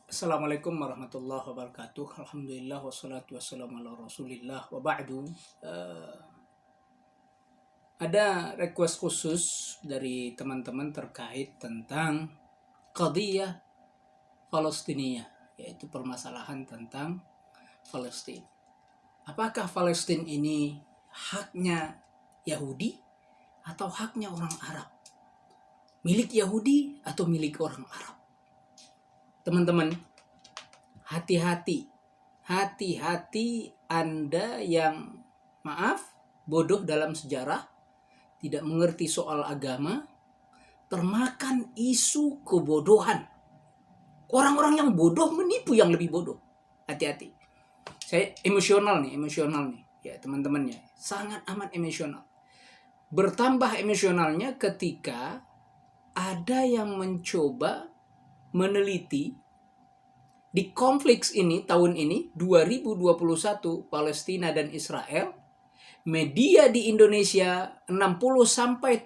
Assalamualaikum warahmatullahi wabarakatuh. Alhamdulillah wassalatu wassalamu ala rasulillah wa ba'du. Ada request khusus dari teman-teman terkait tentang qadiyah Palestina, yaitu permasalahan tentang Palestina. Apakah Palestina ini haknya Yahudi atau haknya orang Arab? Milik Yahudi atau milik orang Arab? Teman-teman, hati-hati Anda yang bodoh dalam sejarah, tidak mengerti soal agama, termakan isu kebodohan. Orang-orang yang bodoh menipu yang lebih bodoh. Hati-hati. Saya emosional nih ya teman-teman ya, sangat amat emosional. Bertambah emosionalnya ketika ada yang mencoba meneliti di konflik ini tahun ini 2021 Palestina dan Israel. Media di Indonesia 60-70%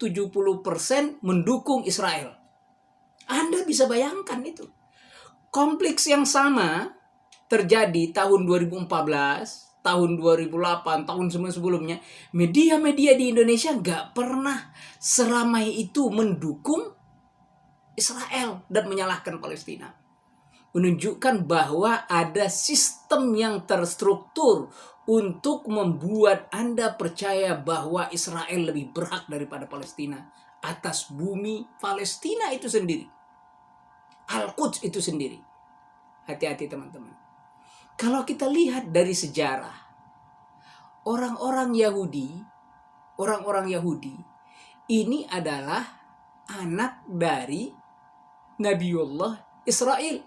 mendukung Israel. Anda bisa bayangkan itu. Konflik yang sama terjadi tahun 2014, tahun 2008, tahun sebelumnya. Media-media di Indonesia nggak pernah seramai itu mendukung Israel dan menyalahkan Palestina. Menunjukkan bahwa ada sistem yang terstruktur untuk membuat Anda percaya bahwa Israel lebih berhak daripada Palestina atas bumi Palestina itu sendiri, Al-Quds itu sendiri. Hati-hati teman-teman. Kalau kita lihat dari sejarah, orang-orang Yahudi ini adalah anak dari Nabiullah Israel.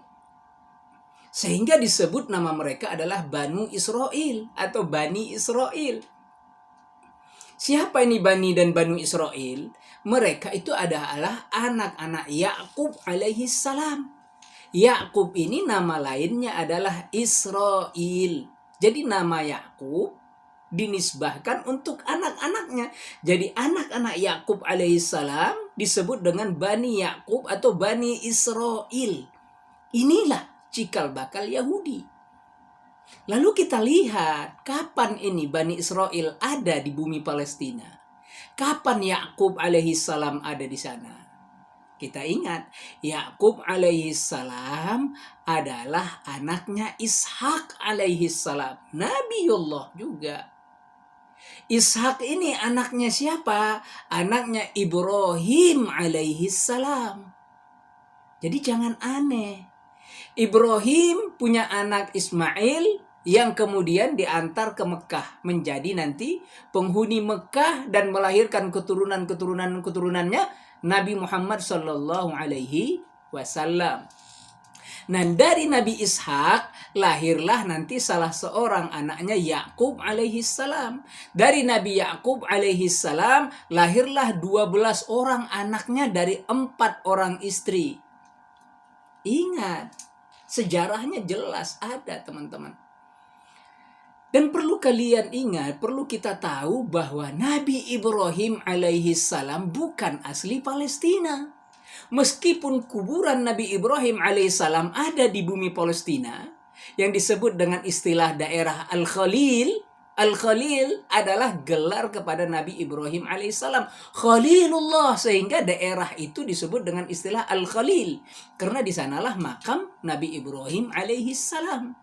Sehingga disebut nama mereka adalah Banu Israel atau Bani Israel. Siapa ini Bani dan Banu Israel? Mereka itu adalah anak-anak Yakub alaihi salam. Yakub ini nama lainnya adalah Israel. Jadi nama Yakub dinisbahkan untuk anak-anaknya. Jadi anak-anak Yakub alaihissalam disebut dengan Bani Yakub atau Bani Israel. Inilah cikal bakal Yahudi. Lalu kita lihat kapan ini Bani Israel ada di bumi Palestina. Kapan Yakub alaihissalam ada di sana? Kita ingat, Yakub alaihissalam adalah anaknya Ishak alaihissalam, Nabiullah juga. Ishak ini anaknya siapa? Anaknya Ibrahim alaihissalam. Jadi jangan aneh. Ibrahim punya anak Ismail yang kemudian diantar ke Mekah menjadi nanti penghuni Mekah dan melahirkan keturunan-keturunannya Nabi Muhammad sallallahu alaihi wasallam. Nah, dari Nabi Ishak lahirlah nanti salah seorang anaknya Yakub alaihi salam. Dari Nabi Yakub alaihi salam lahirlah 12 orang anaknya dari 4 orang istri. Ingat, sejarahnya jelas ada, teman-teman. Dan perlu kalian ingat, perlu kita tahu bahwa Nabi Ibrahim alaihi salam bukan asli Palestina. Meskipun kuburan Nabi Ibrahim alaihissalam ada di bumi Palestina, yang disebut dengan istilah daerah Al-Khalil. Al-Khalil adalah gelar kepada Nabi Ibrahim alaihissalam, Khalilullah, sehingga daerah itu disebut dengan istilah Al-Khalil, karena di sanalah makam Nabi Ibrahim alaihissalam.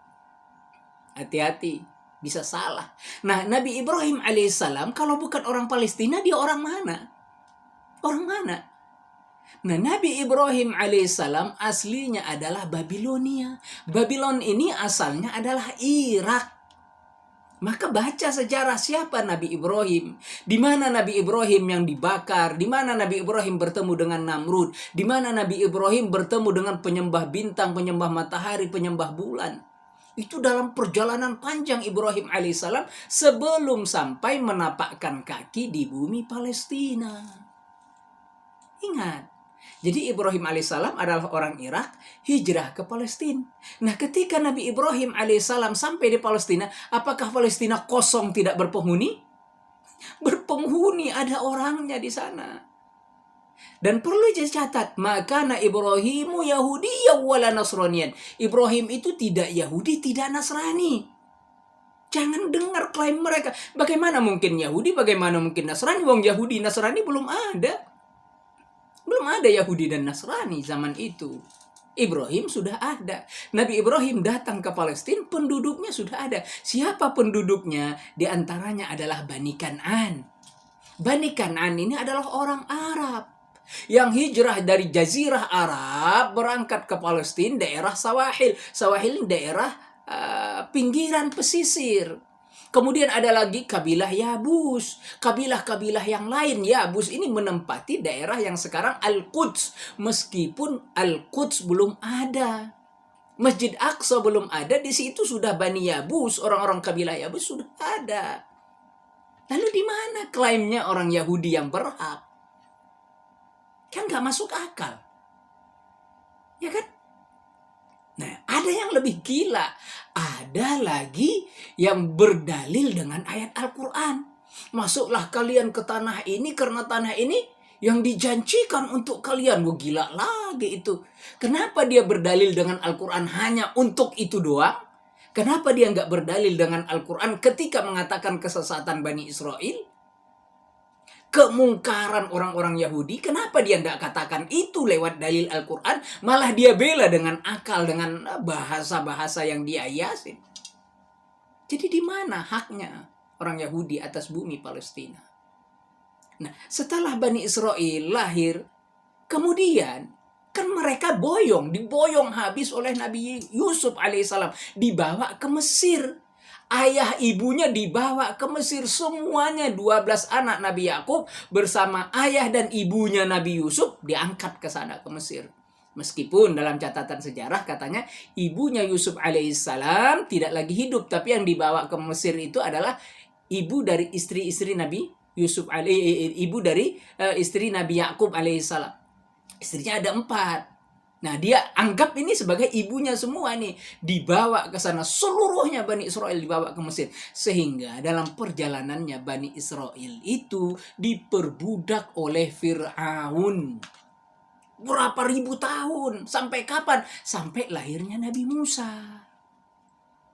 Hati-hati, bisa salah. Nah, Nabi Ibrahim alaihissalam kalau bukan orang Palestina, dia orang mana? Orang mana? Nah, Nabi Ibrahim alaihissalam aslinya adalah Babilonia. Babylon ini asalnya adalah Irak. Maka baca sejarah siapa Nabi Ibrahim. Di mana Nabi Ibrahim yang dibakar. Di mana Nabi Ibrahim bertemu dengan Namrud. Di mana Nabi Ibrahim bertemu dengan penyembah bintang, penyembah matahari, penyembah bulan. Itu dalam perjalanan panjang Ibrahim alaihissalam sebelum sampai menapakkan kaki di bumi Palestina. Ingat. Jadi Ibrahim alaihissalam adalah orang Irak, hijrah ke Palestina. Nah, ketika Nabi Ibrahim alaihissalam sampai di Palestina, apakah Palestina kosong tidak berpenghuni? Berpenghuni, ada orangnya di sana. Dan perlu dicatat, maka Ibrahimu Yahudiyyan wala Nasraniyan. Ibrahim itu tidak Yahudi, tidak Nasrani. Jangan dengar klaim mereka. Bagaimana mungkin Yahudi, bagaimana mungkin Nasrani? Wong Yahudi, Nasrani belum ada. Belum ada Yahudi dan Nasrani zaman itu. Ibrahim sudah ada. Nabi Ibrahim datang ke Palestina, penduduknya sudah ada. Siapa penduduknya? Di antaranya adalah Bani Kan'an. Bani Kan'an ini adalah orang Arab yang hijrah dari Jazirah Arab berangkat ke Palestina, daerah Sawahil. Sawahil daerah pinggiran pesisir. Kemudian ada lagi kabilah Yabus. Kabilah-kabilah yang lain. Yabus ini menempati daerah yang sekarang Al-Quds. Meskipun Al-Quds belum ada. Masjid Aqsa belum ada. Di situ sudah Bani Yabus. Orang-orang kabilah Yabus sudah ada. Lalu di mana klaimnya orang Yahudi yang berhak? Kan gak masuk akal. Ya kan? Nah, ada yang lebih gila. Ada lagi yang berdalil dengan ayat Al-Quran. Masuklah kalian ke tanah ini karena tanah ini yang dijanjikan untuk kalian. Wah, gila lagi itu. Kenapa dia berdalil dengan Al-Quran hanya untuk itu doang? Kenapa dia nggak berdalil dengan Al-Quran ketika mengatakan kesesatan Bani Israel? Kemungkaran orang-orang Yahudi, kenapa dia tidak katakan itu lewat dalil Al-Quran, malah dia bela dengan akal, dengan bahasa-bahasa yang dia hiasin. Jadi di mana haknya orang Yahudi atas bumi Palestina? Nah, setelah Bani Israel lahir, kemudian kan mereka diboyong habis oleh Nabi Yusuf alaihissalam, dibawa ke Mesir. Ayah ibunya dibawa ke Mesir, semuanya 12 anak Nabi Yakub bersama ayah dan ibunya Nabi Yusuf diangkat ke sana ke Mesir. Meskipun dalam catatan sejarah katanya ibunya Yusuf alaihissalam tidak lagi hidup, tapi yang dibawa ke Mesir itu adalah ibu dari istri-istri Nabi Yusuf ibu dari istri Nabi Yakub alaihissalam. Istrinya ada 4. Nah, dia anggap ini sebagai ibunya semua nih. Dibawa ke sana. Seluruhnya Bani Israel dibawa ke Mesir. Sehingga dalam perjalanannya Bani Israel itu diperbudak oleh Fir'aun. Berapa ribu tahun. Sampai kapan? Sampai lahirnya Nabi Musa.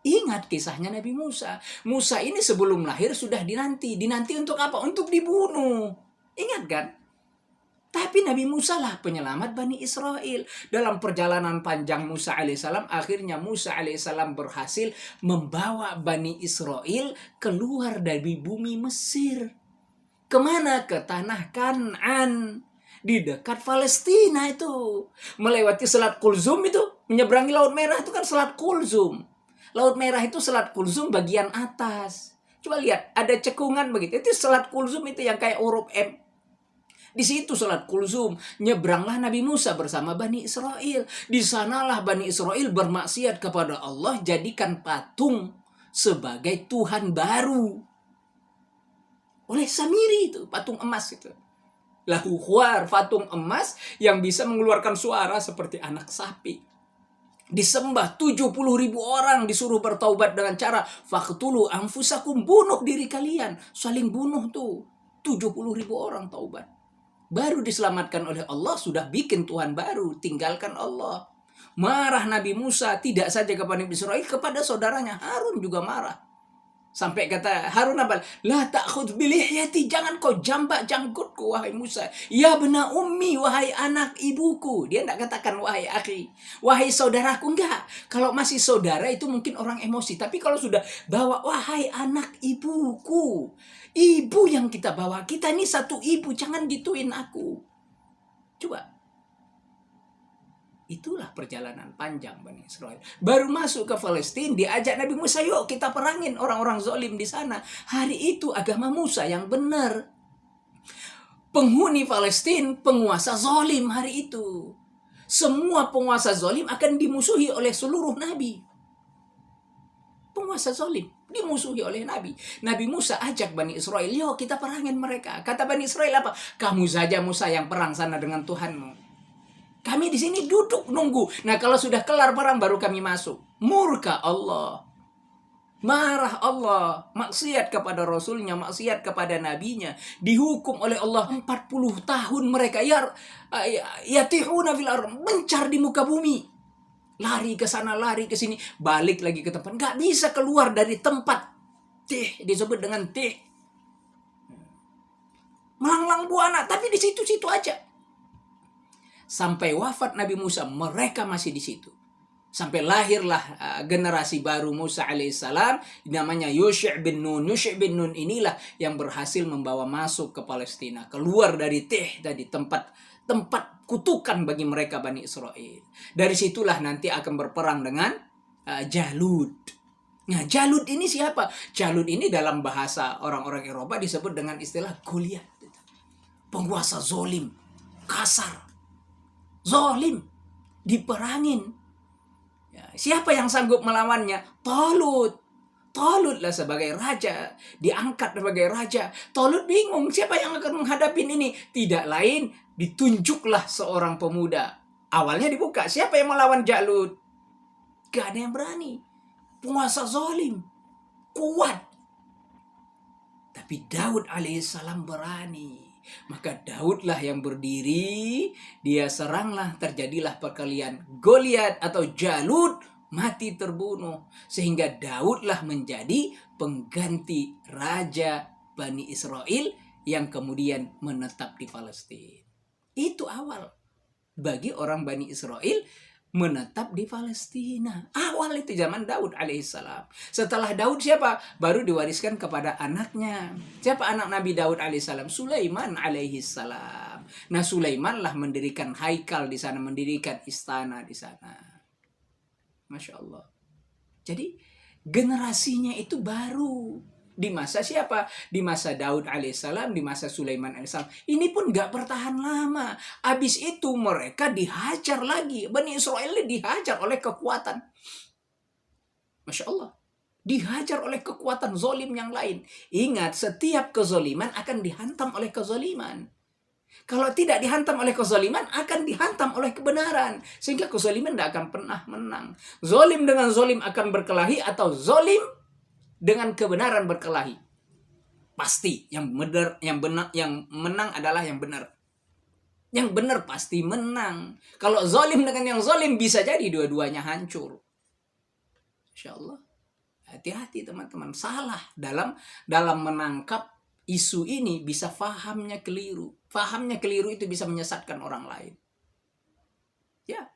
Ingat kisahnya Nabi Musa. Musa ini sebelum lahir sudah dinanti. Dinanti untuk apa? Untuk dibunuh. Ingat kan? Tapi Nabi Musa lah penyelamat Bani Israel. Dalam perjalanan panjang Musa alaihissalam, akhirnya Musa alaihissalam berhasil membawa Bani Israel keluar dari bumi Mesir. Kemana? Ke tanah Kan'an. Di dekat Palestina itu. Melewati Selat Kulzum itu. Menyeberangi Laut Merah itu kan Selat Kulzum. Laut Merah itu Selat Kulzum bagian atas. Coba lihat, ada cekungan begitu. Itu Selat Kulzum itu yang kayak huruf M. Di situ Selat Kulzum, nyebranglah Nabi Musa bersama Bani Israel. Di sanalah Bani Israel bermaksiat kepada Allah, jadikan patung sebagai Tuhan baru. Oleh Samiri itu, patung emas itu. Lahu khuar, patung emas yang bisa mengeluarkan suara seperti anak sapi. Disembah 70.000 orang, disuruh bertaubat dengan cara faqtulu anfusakum, bunuh diri kalian. Saling bunuh tuh. 70.000 orang taubat. Baru diselamatkan oleh Allah, sudah bikin Tuhan baru, tinggalkan Allah. Marah Nabi Musa, tidak saja kepada Bani Israel, kepada saudaranya Harun juga marah. Sampai kata Harun apa? La ta'khudh bilihyati, jangan kau jambak janggutku wahai Musa. Ya bena ummi, wahai anak ibuku. Dia tidak katakan wahai akhi, wahai saudaraku, enggak. Kalau masih saudara itu mungkin orang emosi, tapi kalau sudah bawa wahai anak ibuku, ibu yang kita bawa, kita ini satu ibu, jangan gituin aku. Coba. Itulah perjalanan panjang Bani Israel. Baru masuk ke Palestina, diajak Nabi Musa, yuk kita perangin orang-orang zalim di sana. Hari itu agama Musa yang benar. Penghuni Palestina, penguasa zalim hari itu. Semua penguasa zalim akan dimusuhi oleh seluruh nabi. Penguasa zalim dimusuhi oleh nabi. Nabi Musa ajak Bani Israel, yuk kita perangin mereka. Kata Bani Israel apa? Kamu saja Musa yang perang sana dengan Tuhanmu. Kami di sini duduk nunggu. Nah, kalau sudah kelar perang baru kami masuk. Murka Allah. Marah Allah, maksiat kepada Rasulnya, maksiat kepada Nabinya, dihukum oleh Allah 40 tahun mereka yatihuna fil ardh, mencar di muka bumi. Lari ke sana, lari ke sini, balik lagi ke tempat. Nggak bisa keluar dari tempat. Disebut dengan melanglang buana, tapi di situ-situ aja. Sampai wafat Nabi Musa, mereka masih di situ. Sampai lahirlah generasi baru Musa alaihissalam, namanya Yusha' bin Nun. Yusha' bin Nun inilah yang berhasil membawa masuk ke Palestina, keluar dari dari tempat kutukan bagi mereka Bani Israel. Dari situlah nanti akan berperang dengan Jalut. Nah, Jalut ini siapa? Jalut ini dalam bahasa orang-orang Eropa disebut dengan istilah Goliat. Penguasa zolim, kasar, zolim, diperangin. Siapa yang sanggup melawannya? Talut. Talutlah sebagai raja, diangkat sebagai raja. Talut bingung, siapa yang akan menghadapi ini? Tidak lain, ditunjuklah seorang pemuda. Awalnya dibuka, siapa yang melawan Jalut? Gak ada yang berani. Penguasa zalim, kuat. Tapi Daud alaihissalam berani. Maka Daudlah yang berdiri, dia seranglah, terjadilah perkelahian Goliat atau Jalut, mati terbunuh. Sehingga Daudlah menjadi pengganti raja Bani Israel yang kemudian menetap di Palestina. Itu awal bagi orang Bani Israel menetap di Palestina. Awal itu zaman Daud alaihissalam. Setelah Daud siapa? Baru diwariskan kepada anaknya. Siapa anak Nabi Daud alaihissalam? Sulaiman alaihissalam. Nah, Sulaiman lah mendirikan haikal di sana, mendirikan istana di sana. Masya Allah. Jadi generasinya itu baru. Di masa siapa? Di masa Daud alaihissalam, di masa Sulaiman alaihissalam. Ini pun gak bertahan lama. Habis itu mereka dihajar lagi. Bani Israel dihajar oleh kekuatan. Masya Allah. Dihajar oleh kekuatan zolim yang lain. Ingat, setiap kezoliman akan dihantam oleh kezoliman. Kalau tidak dihantam oleh kezoliman, akan dihantam oleh kebenaran. Sehingga kezoliman tidak akan pernah menang. Zolim dengan zolim akan berkelahi, atau zolim dengan kebenaran berkelahi. Pasti yang benar, yang menang adalah yang benar. Yang benar pasti menang. Kalau zalim dengan yang zalim, bisa jadi dua-duanya hancur. Insya Allah. Hati-hati teman-teman. Salah dalam menangkap isu ini, bisa fahamnya keliru. Fahamnya keliru itu bisa menyesatkan orang lain. Ya.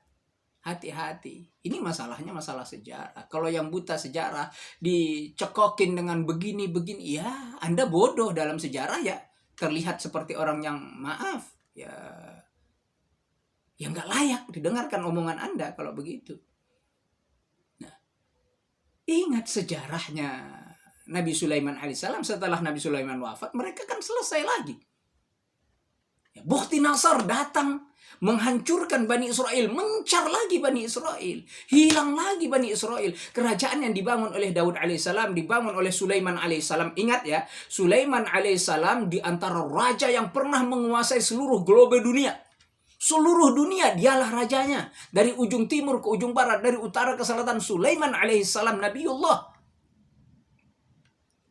Hati-hati. Ini masalahnya masalah sejarah. Kalau yang buta sejarah dicekokin dengan begini-begini, ya Anda bodoh dalam sejarah, ya terlihat seperti orang yang maaf, ya nggak layak didengarkan omongan Anda kalau begitu. Nah, ingat sejarahnya Nabi Sulaiman alaihissalam. Setelah Nabi Sulaiman wafat, mereka kan selesai lagi. Ya, Bukhtinasar datang menghancurkan Bani Israel, mencar lagi Bani Israel, hilang lagi Bani Israel. Kerajaan yang dibangun oleh Daud alaihissalam dibangun oleh Sulaiman alaihissalam. Ingat ya, Sulaiman alaihissalam di antara raja yang pernah menguasai seluruh global dunia. Seluruh dunia dialah rajanya. Dari ujung timur ke ujung barat, dari utara ke selatan, Sulaiman alaihissalam Nabiullah.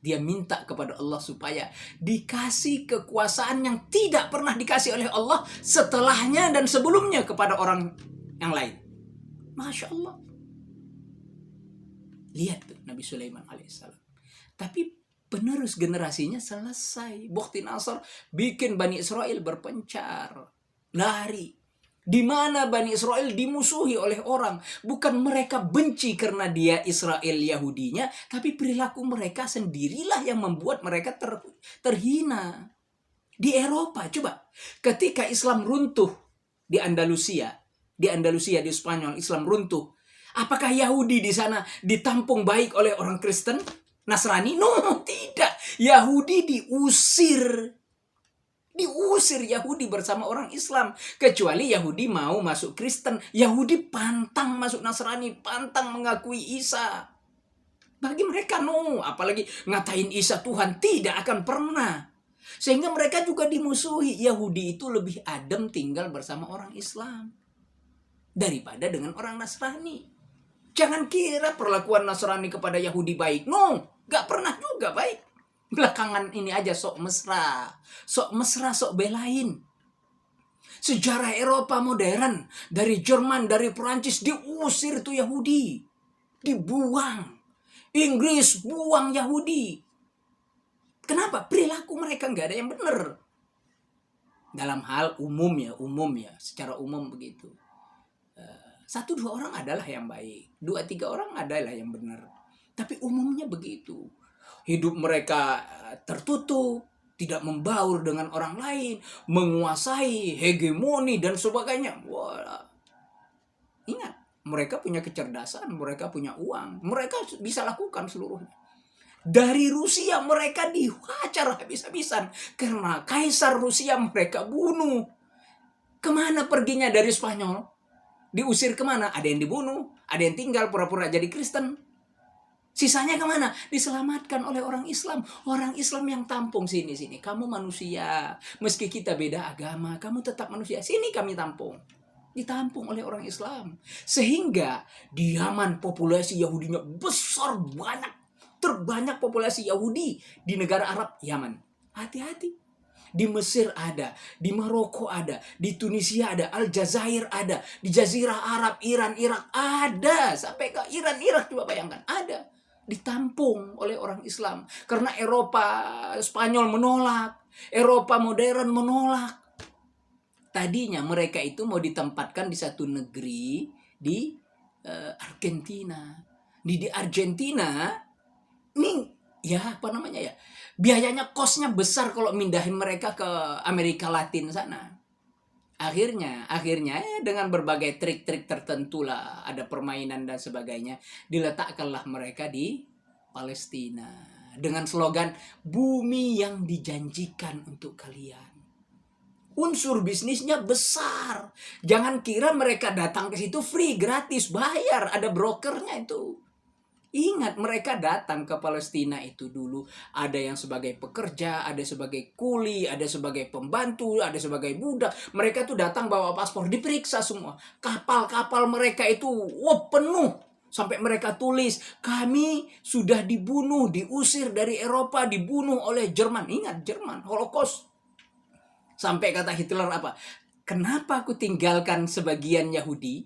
Dia minta kepada Allah supaya dikasih kekuasaan yang tidak pernah dikasih oleh Allah setelahnya dan sebelumnya kepada orang yang lain. Masya Allah. Lihat tuh Nabi Sulaiman alaihissalam. Tapi penerus generasinya selesai. Bukhtinasar bikin Bani Israel berpencar. Lari. Di mana Bani Israel dimusuhi oleh orang. Bukan mereka benci karena dia Israel Yahudinya, tapi perilaku mereka sendirilah yang membuat mereka terhina. Di Eropa, coba. Ketika Islam runtuh di Andalusia, di Spanyol, Islam runtuh. Apakah Yahudi di sana ditampung baik oleh orang Kristen? Nasrani? No, tidak. Yahudi diusir Yahudi bersama orang Islam. Kecuali Yahudi mau masuk Kristen. Yahudi pantang masuk Nasrani, pantang mengakui Isa. Bagi mereka no, apalagi ngatain Isa Tuhan, tidak akan pernah. Sehingga mereka juga dimusuhi. Yahudi itu lebih adem tinggal bersama orang Islam daripada dengan orang Nasrani. Jangan kira perlakuan Nasrani kepada Yahudi baik. No, gak pernah juga baik. Belakangan ini aja sok mesra, sok belain. Sejarah Eropa modern, dari Jerman, dari Perancis, diusir tuh Yahudi. Dibuang. Inggris buang Yahudi. Kenapa? Perilaku mereka nggak ada yang benar. Dalam hal umum ya, secara umum begitu. 1-2 orang adalah yang baik, 2-3 orang adalah yang benar. Tapi umumnya begitu. Hidup mereka tertutup, tidak membaur dengan orang lain, menguasai, hegemoni dan sebagainya. Wah, ingat, mereka punya kecerdasan, mereka punya uang, mereka bisa lakukan seluruhnya. Dari Rusia mereka dihajar habis-habisan karena kaisar Rusia mereka bunuh. Kemana perginya dari Spanyol? Diusir kemana? Ada yang dibunuh, ada yang tinggal pura-pura jadi Kristen. Sisanya kemana? Diselamatkan oleh orang Islam. Orang Islam yang tampung sini. Kamu manusia. Meski kita beda agama, kamu tetap manusia. Sini kami tampung. Ditampung oleh orang Islam. Sehingga di Yaman populasi Yahudinya besar banyak. Terbanyak populasi Yahudi di negara Arab, Yaman. Hati-hati. Di Mesir ada, di Maroko ada, di Tunisia ada, Aljazair ada, di Jazirah Arab, Iran, Irak ada. Sampai ke Iran, Irak coba bayangkan, ada. Ditampung oleh orang Islam. Karena Eropa Spanyol menolak, Eropa modern menolak. Tadinya mereka itu mau ditempatkan di satu negeri di Argentina. Di Argentina, nih ya apa namanya ya, biayanya kosnya besar kalau mindahin mereka ke Amerika Latin sana. Akhirnya dengan berbagai trik-trik tertentu lah, ada permainan dan sebagainya, diletakkanlah mereka di Palestina dengan slogan bumi yang dijanjikan untuk kalian. Unsur bisnisnya besar. Jangan kira mereka datang ke situ free, gratis, bayar, ada brokernya itu. Ingat, mereka datang ke Palestina itu dulu. Ada yang sebagai pekerja, ada sebagai kuli, ada sebagai pembantu, ada sebagai budak. Mereka tuh datang bawa paspor, diperiksa semua. Kapal-kapal mereka itu penuh. Sampai mereka tulis, kami sudah dibunuh, diusir dari Eropa, dibunuh oleh Jerman. Ingat, Jerman, Holocaust. Sampai kata Hitler apa? Kenapa aku tinggalkan sebagian Yahudi?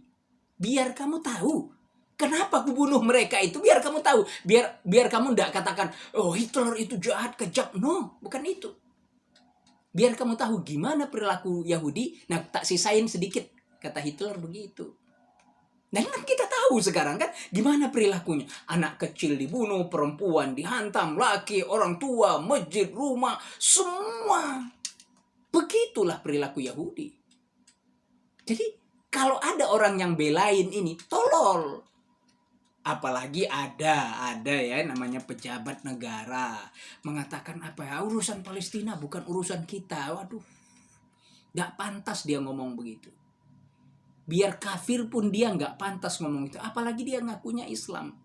Biar kamu tahu. Kenapa aku bunuh mereka itu? Biar kamu tahu. Biar kamu tidak katakan, oh Hitler itu jahat, kejam. No, bukan itu. Biar kamu tahu gimana perilaku Yahudi. Nah, tak sisain sedikit. Kata Hitler begitu. Dan kan kita tahu sekarang kan gimana perilakunya. Anak kecil dibunuh, perempuan dihantam, laki, orang tua, masjid, rumah, semua. Begitulah perilaku Yahudi. Jadi kalau ada orang yang belain ini, tolol. Apalagi ada ya namanya pejabat negara mengatakan apa ya, urusan Palestina bukan urusan kita. Waduh, gak pantas dia ngomong begitu. Biar kafir pun dia gak pantas ngomong itu. Apalagi dia ngakunya Islam.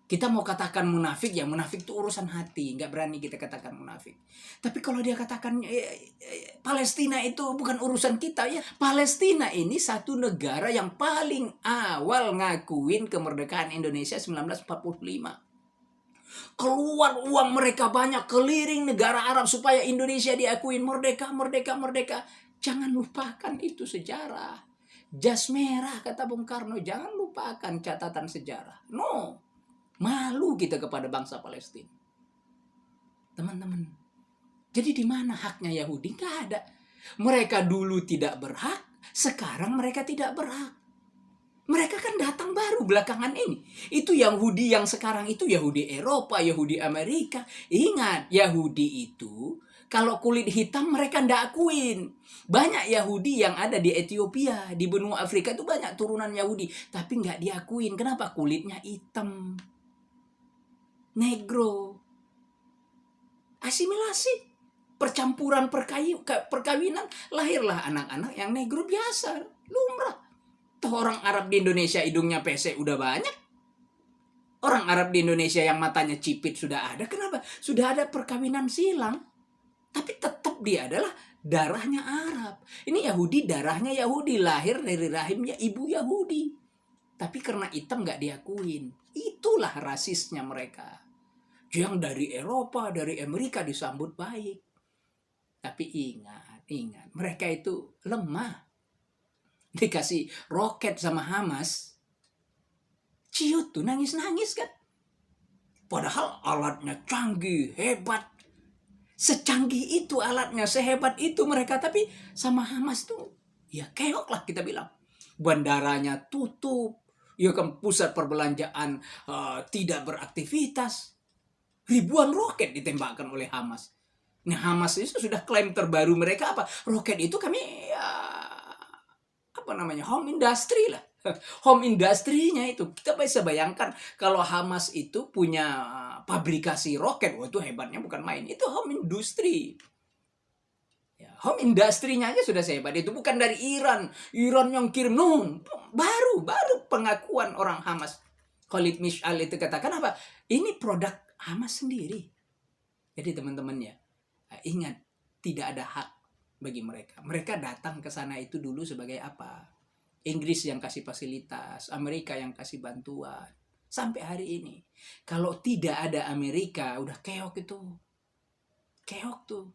Kita mau katakan munafik, ya munafik itu urusan hati. Gak berani kita katakan munafik. Tapi kalau dia katakan Palestina itu bukan urusan kita, ya Palestina ini satu negara yang paling awal ngakuin kemerdekaan Indonesia 1945. Keluar uang mereka banyak, keliling negara Arab supaya Indonesia diakuin merdeka, merdeka, merdeka. Jangan lupakan itu sejarah. Jas merah kata Bung Karno, jangan lupakan catatan sejarah. No. Malu kita kepada bangsa Palestina. Teman-teman. Jadi di mana haknya Yahudi? Nggak ada. Mereka dulu tidak berhak, sekarang mereka tidak berhak. Mereka kan datang baru belakangan ini. Itu Yahudi yang sekarang itu Yahudi Eropa, Yahudi Amerika. Ingat, Yahudi itu kalau kulit hitam mereka nggak akuin. Banyak Yahudi yang ada di Ethiopia, di benua Afrika itu banyak turunan Yahudi. Tapi nggak diakuin. Kenapa? Kulitnya hitam. Negro. Asimilasi. Percampuran perkawinan. Lahirlah anak-anak yang negro biasa. Lumrah. Toh orang Arab di Indonesia hidungnya pesek udah banyak. Orang Arab di Indonesia yang matanya cipit sudah ada. Kenapa? Sudah ada perkawinan silang. Tapi tetap dia adalah darahnya Arab. Ini Yahudi, darahnya Yahudi. Lahir dari rahimnya ibu Yahudi. Tapi karena hitam nggak diakuin. Itulah rasisnya mereka. Yang dari Eropa, dari Amerika disambut baik. Tapi ingat, mereka itu lemah. Dikasih roket sama Hamas, ciut tuh nangis-nangis kan. Padahal alatnya canggih, hebat. Secanggih itu alatnya, sehebat itu mereka. Tapi sama Hamas tuh, ya keok lah kita bilang. Bandaranya tutup, ya kan, pusat perbelanjaan tidak beraktivitas. Ribuan roket ditembakkan oleh Hamas. Nah, Hamas itu sudah klaim terbaru mereka apa? Roket itu kami home industry lah. Home industry-nya itu. Kita bisa bayangkan kalau Hamas itu punya pabrikasi roket. Wah, itu hebatnya bukan main. Itu home industry. Ya, home industry-nya aja sudah sehebat. Itu bukan dari Iran. Iran yang kirim. No, baru pengakuan orang Hamas. Khalid Mish'al itu katakan apa? Ini produk Hamas sendiri. Jadi teman-temannya, ingat, tidak ada hak bagi mereka. Mereka datang ke sana itu dulu sebagai apa? Inggris yang kasih fasilitas, Amerika yang kasih bantuan. Sampai hari ini. Kalau tidak ada Amerika, udah keok itu. Keok tuh.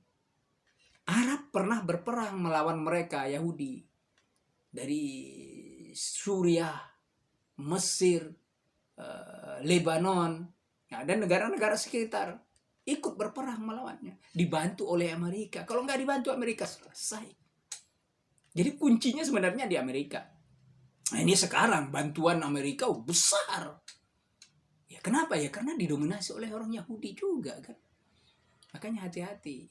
Arab pernah berperang melawan mereka, Yahudi. Dari Suriah, Mesir, Lebanon, dan negara-negara sekitar ikut berperang melawannya, dibantu oleh Amerika. Kalau nggak dibantu Amerika, selesai. Jadi kuncinya sebenarnya di Amerika. Nah, ini sekarang bantuan Amerika besar. Ya kenapa ya? Karena didominasi oleh orang Yahudi juga kan. Makanya hati-hati.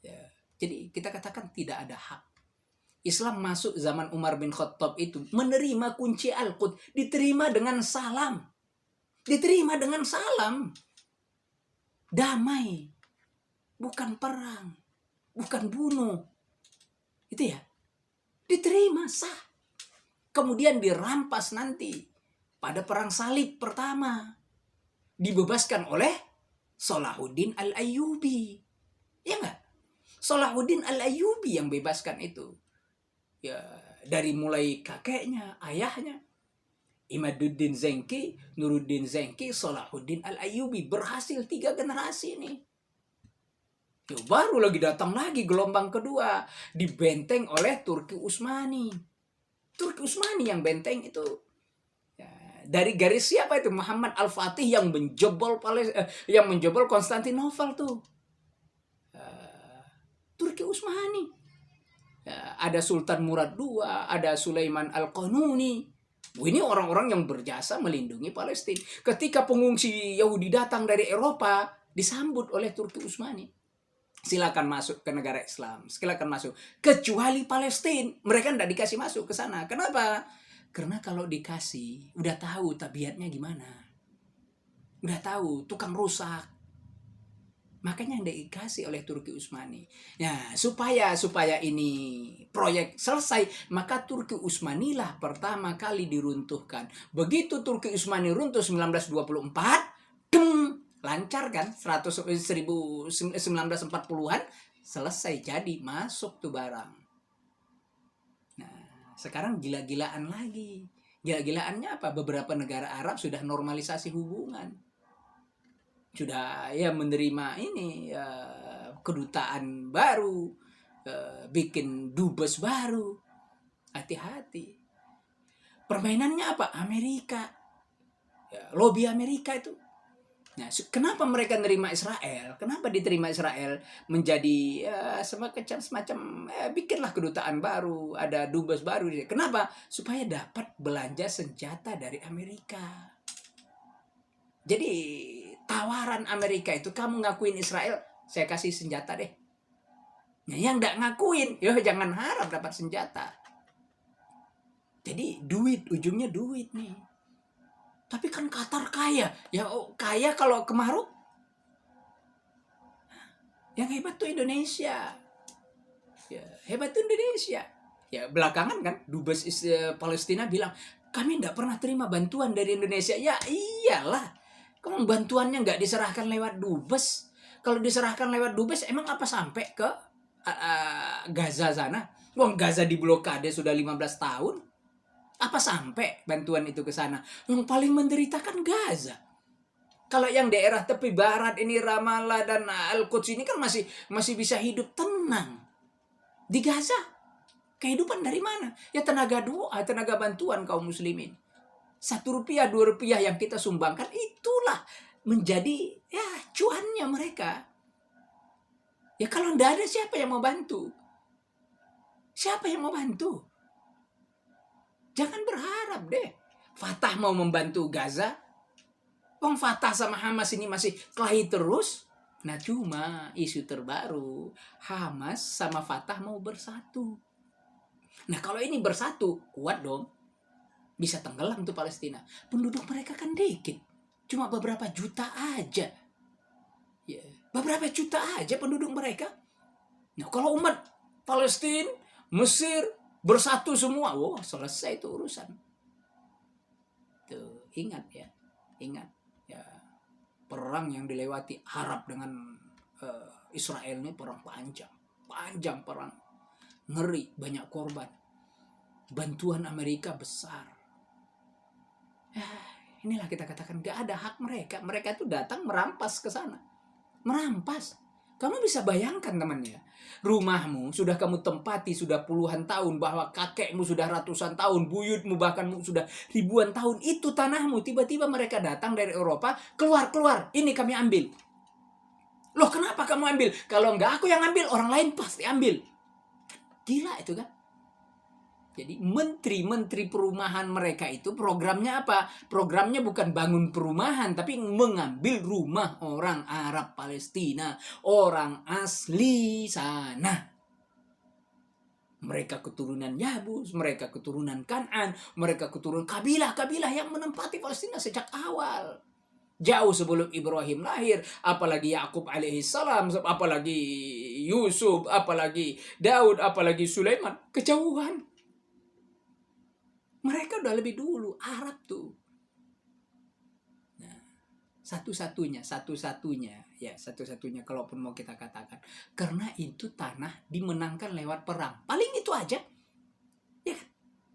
Ya. Jadi kita katakan tidak ada hak. Islam masuk zaman Umar bin Khattab itu menerima kunci Al-Quds, diterima dengan salam. Diterima dengan salam. Damai. Bukan perang. Bukan bunuh. Itu ya. Diterima, sah. Kemudian dirampas nanti. Pada perang salib pertama. Dibebaskan oleh Salahuddin Al-Ayyubi. Ya enggak? Salahuddin Al-Ayyubi yang bebaskan itu. Ya, dari mulai kakeknya, ayahnya. Imaduddin Zenki, Nuruddin Zenki, Salahuddin Al-Ayyubi. Berhasil 3 generasi ini. Ya, baru lagi datang lagi gelombang kedua. Dibenteng oleh Turki Utsmani. Turki Utsmani yang benteng itu. Ya, dari garis siapa itu? Muhammad Al-Fatih yang menjebol Konstantinopel tuh. Turki Utsmani. Ya, ada Sultan Murad II, ada Sulaiman Al-Qanuni. Ini orang-orang yang berjasa melindungi Palestina. Ketika pengungsi Yahudi datang dari Eropa, disambut oleh Turki Utsmani. Silakan masuk ke negara Islam, silakan masuk. Kecuali Palestina, mereka tidak dikasih masuk ke sana. Kenapa? Karena kalau dikasih, udah tahu tabiatnya gimana. Udah tahu, tukang rusak. Makanya yang dikasih oleh Turki Utsmani. Nah, supaya ini proyek selesai, maka Turki Utsmani lah pertama kali diruntuhkan. Begitu Turki Utsmani runtuh 1924, lancar kan? 1940-an selesai, jadi masuk tuh barang. Nah, sekarang gila-gilaan lagi. Gila-gilaannya apa? Beberapa negara Arab sudah normalisasi hubungan. Sudah ya menerima ini kedutaan baru, bikin dubes baru. Hati-hati. Permainannya apa? Amerika. Ya, lobby Amerika itu. Nah, kenapa mereka nerima Israel? Kenapa diterima Israel menjadi semacam bikinlah kedutaan baru, ada dubes baru. Kenapa? Supaya dapat belanja senjata dari Amerika. Jadi tawaran Amerika itu, kamu ngakuin Israel, saya kasih senjata deh. Nah, yang nggak ngakuin, ya jangan harap dapat senjata. Jadi duit, ujungnya duit nih. Tapi kan Qatar kaya. Ya kaya kalau kemaruk. Yang hebat tuh Indonesia. Ya, hebat tuh Indonesia. Ya belakangan kan dubes Palestina bilang, kami nggak pernah terima bantuan dari Indonesia. Ya iyalah. Kamu bantuannya nggak diserahkan lewat dubes. Kalau diserahkan lewat dubes, emang apa sampai ke Gaza sana? Wong Gaza diblokade sudah 15 tahun. Apa sampai bantuan itu ke sana? Yang paling menderita kan Gaza. Kalau yang daerah tepi barat ini Ramallah dan Al-Quds ini kan masih bisa hidup tenang. Di Gaza kehidupan dari mana? Ya tenaga doa, tenaga bantuan kaum muslimin. 1 rupiah, 2 rupiah yang kita sumbangkan itulah menjadi ya cuannya mereka. Ya kalau tidak ada siapa yang mau bantu? Siapa yang mau bantu? Jangan berharap deh Fatah mau membantu Gaza. Wong Fatah sama Hamas ini masih kelahi terus. Nah cuma isu terbaru Hamas sama Fatah mau bersatu. Nah kalau ini bersatu kuat dong. Bisa tenggelam tuh Palestina. Penduduk mereka kan dikit. Cuma beberapa juta aja. Ya, beberapa juta aja penduduk mereka. Nah kalau umat Palestina, Mesir bersatu semua, wah selesai itu urusan. Tuh, ingat ya. Ingat ya, perang yang dilewati Arab dengan Israel ini perang panjang perang, ngeri, banyak korban, bantuan Amerika besar. Inilah kita katakan gak ada hak mereka itu datang merampas ke sana, merampas. Kamu bisa bayangkan temannya, rumahmu sudah kamu tempati sudah puluhan tahun, bahwa kakekmu sudah ratusan tahun, buyutmu bahkan sudah ribuan tahun, itu tanahmu. Tiba-tiba mereka datang dari Eropa, keluar, ini kami ambil. Loh kenapa kamu ambil? Kalau enggak aku yang ambil, orang lain pasti ambil. Gila itu kan. Jadi menteri perumahan mereka itu programnya apa? Programnya bukan bangun perumahan, tapi mengambil rumah orang Arab Palestina, orang asli sana. Mereka keturunan Yabus, mereka keturunan Kan'an, mereka keturunan kabilah-kabilah yang menempati Palestina sejak awal. Jauh sebelum Ibrahim lahir, apalagi Yakub alaihissalam, apalagi Yusuf, apalagi Daud, apalagi Sulaiman, kejauhan. Mereka udah lebih dulu, Arab tuh. Nah, satu-satunya kalaupun mau kita katakan. Karena itu tanah dimenangkan lewat perang. Paling itu aja. Ya kan?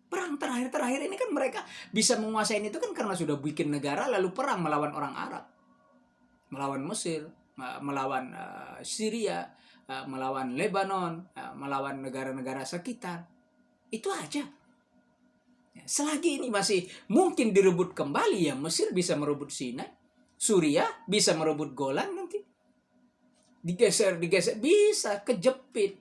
Perang terakhir ini kan mereka bisa menguasai itu kan karena sudah bikin negara lalu perang melawan orang Arab. Melawan Mesir, melawan Syria, melawan Lebanon, melawan negara-negara sekitar. Itu aja. Selagi ini masih mungkin direbut kembali, ya Mesir bisa merebut Sinai, Suriah bisa merebut Golan nanti. Digeser bisa kejepit.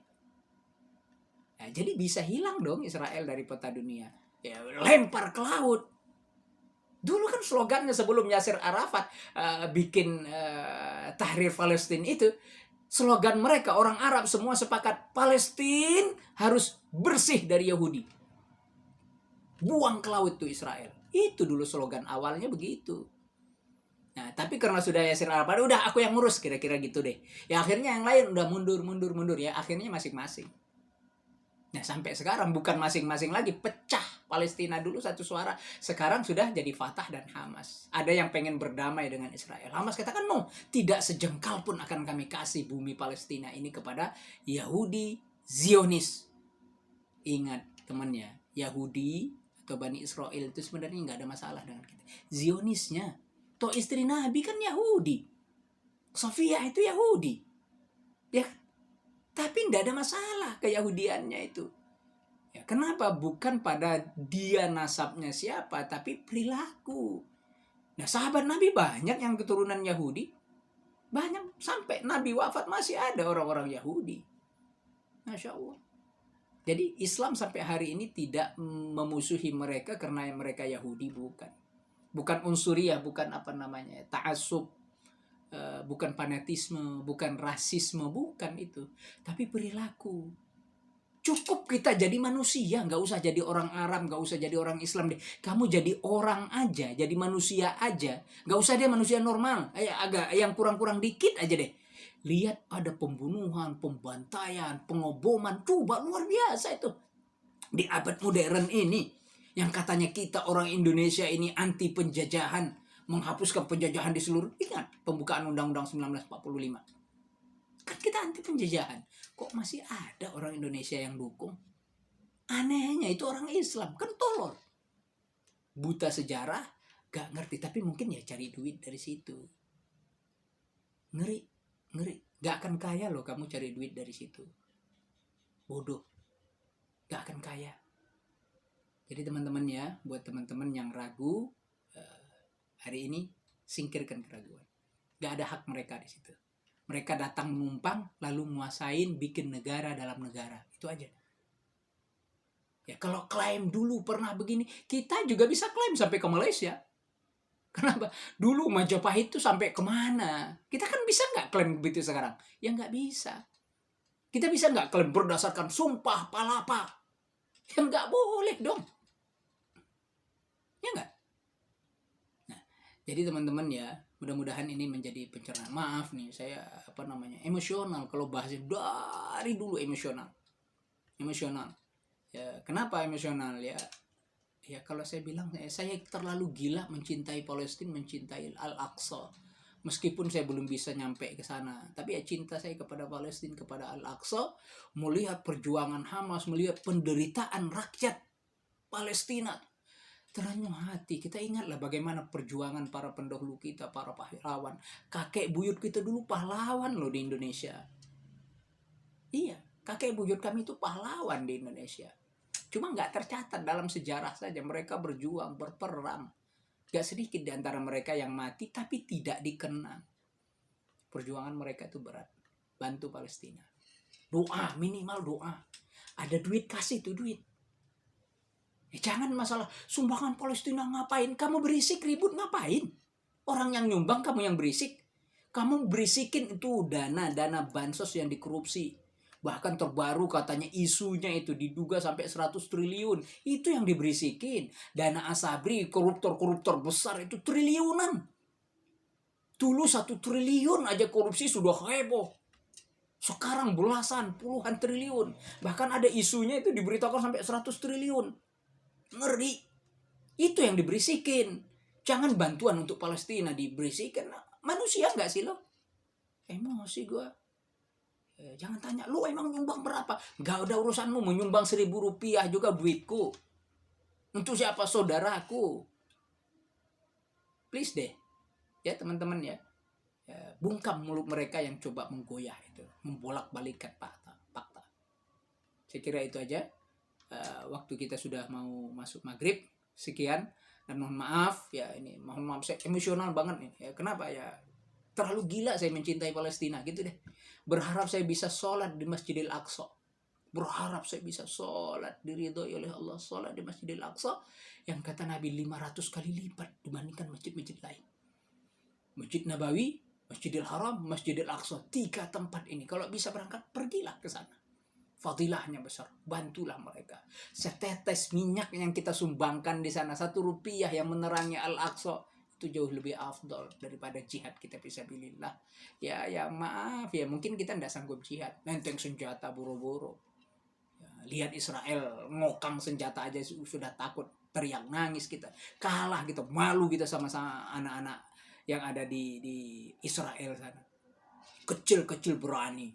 Nah, jadi bisa hilang dong Israel dari peta dunia. Ya, lempar ke laut. Dulu kan slogannya sebelum Yasir Arafat bikin Tahrir Palestina itu, slogan mereka orang Arab semua sepakat Palestina harus bersih dari Yahudi. Buang ke laut tuh Israel. Itu dulu slogan awalnya begitu. Nah, tapi karena sudah Yasir Arafat, udah aku yang ngurus, kira-kira gitu deh. Ya akhirnya yang lain udah mundur ya, akhirnya masing-masing. Nah, sampai sekarang bukan masing-masing lagi, pecah. Palestina dulu satu suara, sekarang sudah jadi Fatah dan Hamas. Ada yang pengen berdamai dengan Israel. Hamas katakan, no, tidak sejengkal pun akan kami kasih bumi Palestina ini kepada Yahudi Zionis. Ingat temannya, Yahudi atau Bani Israel itu sebenarnya nggak ada masalah dengan kita. Zionisnya, toh istri Nabi kan Yahudi, Sofia itu Yahudi, ya. Tapi nggak ada masalah keyahudiannya itu. Ya, kenapa? Bukan pada dia nasabnya siapa, tapi perilaku. Nah, sahabat Nabi banyak yang keturunan Yahudi, banyak sampai Nabi wafat masih ada orang-orang Yahudi. Masya Allah. Jadi Islam sampai hari ini tidak memusuhi mereka karena mereka Yahudi, bukan unsuriyah, bukan ta'assub, bukan fanatisme, bukan rasisme, bukan itu, tapi perilaku. Cukup kita jadi manusia, nggak usah jadi orang Arab, nggak usah jadi orang Islam deh. Kamu jadi orang aja, jadi manusia aja, nggak usah dia manusia normal, agak yang kurang-kurang dikit aja deh. Lihat ada pembunuhan, pembantaian, pengoboman, coba luar biasa itu. Di abad modern ini, yang katanya kita orang Indonesia ini anti penjajahan, menghapuskan penjajahan di seluruh, ingat pembukaan Undang-Undang 1945. Kan kita anti penjajahan, kok masih ada orang Indonesia yang dukung? Anehnya itu orang Islam, kan tolol. buta sejarah, gak ngerti, tapi mungkin ya cari duit dari situ. Ngeri, gak akan kaya loh kamu cari duit dari situ. Bodoh, gak akan kaya. Jadi teman-teman ya, buat teman-teman yang ragu, hari ini singkirkan keraguan. Gak ada hak mereka di situ. Mereka datang menumpang, lalu nguasain, bikin negara dalam negara. Itu aja. Ya kalau klaim dulu pernah begini, kita juga bisa klaim sampai ke Malaysia. Kenapa? Dulu Majapahit itu sampai kemana? Kita kan bisa nggak klaim begitu sekarang? Ya nggak bisa. Kita bisa nggak klaim berdasarkan sumpah palapa? Ya nggak boleh dong. Ya nggak? Nah, jadi teman-teman ya, mudah-mudahan ini menjadi pencerahan. Maaf nih, saya emosional kalau bahasnya dari dulu emosional. Ya, kenapa emosional ya? Ya kalau saya bilang saya terlalu gila mencintai Palestina, mencintai Al-Aqsa. Meskipun saya belum bisa nyampe ke sana, tapi ya cinta saya kepada Palestina, kepada Al-Aqsa, melihat perjuangan Hamas, melihat penderitaan rakyat Palestina, terenyuh hati. Kita ingatlah bagaimana perjuangan para pendahulu kita, para pahlawan. Kakek buyut kita dulu pahlawan loh di Indonesia. Iya, kakek buyut kami itu pahlawan di Indonesia. Cuma nggak tercatat dalam sejarah saja. Mereka berjuang, berperang. Gak sedikit di antara mereka yang mati, tapi tidak dikenang. Perjuangan mereka itu berat. Bantu Palestina. Doa, minimal doa. Ada duit, kasih tuh duit. Jangan masalah sumbangan Palestina ngapain. Kamu berisik, ribut ngapain. Orang yang nyumbang, kamu yang berisik. Kamu berisikin itu dana bansos yang dikorupsi. Bahkan terbaru katanya isunya itu diduga sampai 100 triliun. Itu yang diberisikin. Dana Asabri, koruptor-koruptor besar itu triliunan. Dulu 1 triliun aja korupsi sudah heboh. Sekarang belasan, puluhan triliun. Bahkan ada isunya itu diberitakan sampai 100 triliun. Ngeri. Itu yang diberisikin. Jangan bantuan untuk Palestina diberisikin. Manusia nggak sih lo? Emosi gue. Jangan tanya, lu emang nyumbang berapa? Gak ada urusanmu, menyumbang 1.000 rupiah juga duitku. Untuk siapa? Saudaraku. Please deh. Ya teman-teman ya. Bungkam mulut mereka yang coba menggoyah itu. Membolak-balikan fakta. Saya kira itu aja. Waktu kita sudah mau masuk maghrib. Sekian. Dan mohon maaf. Ya ini mohon maaf, saya emosional banget nih. Ya, kenapa ya? Terlalu gila saya mencintai Palestina gitu deh. Berharap saya bisa sholat di Masjidil Aqsa. Berharap saya bisa sholat diridhoi oleh Allah, sholat di Masjidil Aqsa yang kata Nabi 500 kali lipat dibandingkan masjid-masjid lain. Masjid Nabawi, Masjidil Haram, Masjidil Aqsa, 3 tempat ini. Kalau bisa berangkat, pergilah ke sana. Fadilahnya besar, bantulah mereka. Setetes minyak yang kita sumbangkan di sana, 1 rupiah yang menerangi Al-Aqsa, itu jauh lebih afdol daripada jihad kita fisabilillah. Ya maaf ya, mungkin kita tidak sanggup jihad, nenteng senjata boro-boro. Ya, lihat Israel ngokang senjata aja sudah takut, teriak nangis kita, kalah gitu, malu kita sama anak-anak yang ada di Israel sana. Kecil-kecil berani.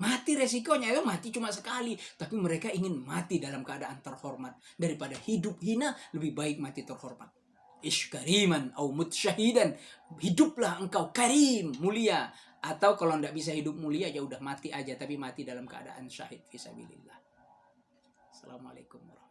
Mati resikonya itu mati cuma sekali, tapi mereka ingin mati dalam keadaan terhormat. Daripada hidup hina, lebih baik mati terhormat. Ish kariman au mut syahidan, hiduplah engkau karim, mulia. Atau kalau tidak bisa hidup mulia ya udah mati aja, tapi mati dalam keadaan syahid fisabilillah. Assalamualaikum warahmatullahi wabarakatuh.